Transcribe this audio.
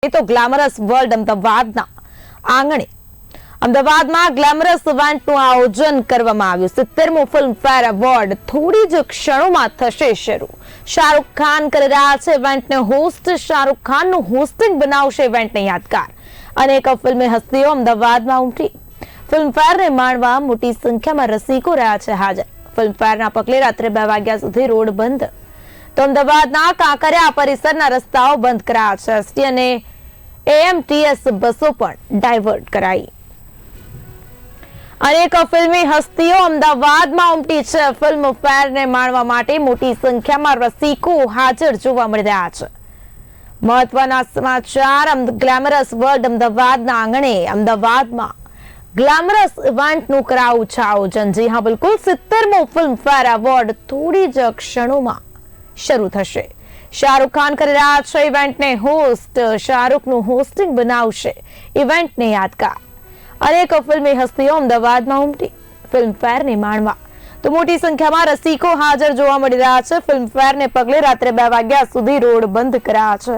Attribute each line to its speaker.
Speaker 1: તો glamorous world અમદાવાદના આંગણે અમદાવાદમાં ગ્લેમરસ ઇવેન્ટનું આયોજન કરવામાં આવ્યું। 70મો ફિલ્મફેર એવોર્ડ થોડી જ ક્ષણોમાં થશે શરૂ। શાહરુખ ખાન કરી રહ્યા છે ઇવેન્ટને હોસ્ટ। શાહરુખ ખાનનું હોસ્ટિંગ બનાવશે ઇવેન્ટને યાદગાર। અનેક ફિલ્મી હસ્તીઓ અમદાવાદમાં ઉમટી ફિલ્મફેરને માણવા મોટી સંખ્યામાં રસિકો રહ્યા છે હાજર। ફિલ્મફેરના પગલે રાત્રે 2 વાગ્યા સુધી રોડ બંધ। તો અમદાવાદના કાંકરિયા પરિસરના રસ્તાઓ બંધ કરાયા છે। એસટી અને એએમટીએસ બસો પણ ડાયવર્ટ કરાઈ। અનેક ફિલ્મી હસ્તીઓ અમદાવાદમાં ઉમટી છે। ફિલ્મફેરને માણવા માટે મોટી સંખ્યામાં રસિકો હાજર જોવા મળી રહ્યા છે। મહત્વના સમાચાર ગ્લેમરસ વર્લ્ડ અમદાવાદના આંગણે અમદાવાદમાં ગ્લેમરસ ઇવેન્ટનું કરાયું છે આયોજન। જી હા, બિલકુલ 70મો ફિલ્મફેર એવોર્ડ થોડી જ ક્ષણોમાં શરૂ થશે। શાહરુખ ખાન કરી રહ્યા છે ઇવેન્ટને હોસ્ટ। શાહરુખનું હોસ્ટિંગ બનાવશે ઇવેન્ટને યાદગાર। અનેક ફિલ્મી હસ્તીઓ અમદાવાદમાં ઉમટી ફિલ્મફેરને માણવા તો મોટી સંખ્યામાં રસિકો હાજર જોવા મળી રહ્યા છે। ફિલ્મફેરને પગલે રાત્રે 2 વાગ્યા સુધી રોડ બંધ કરાયા છે।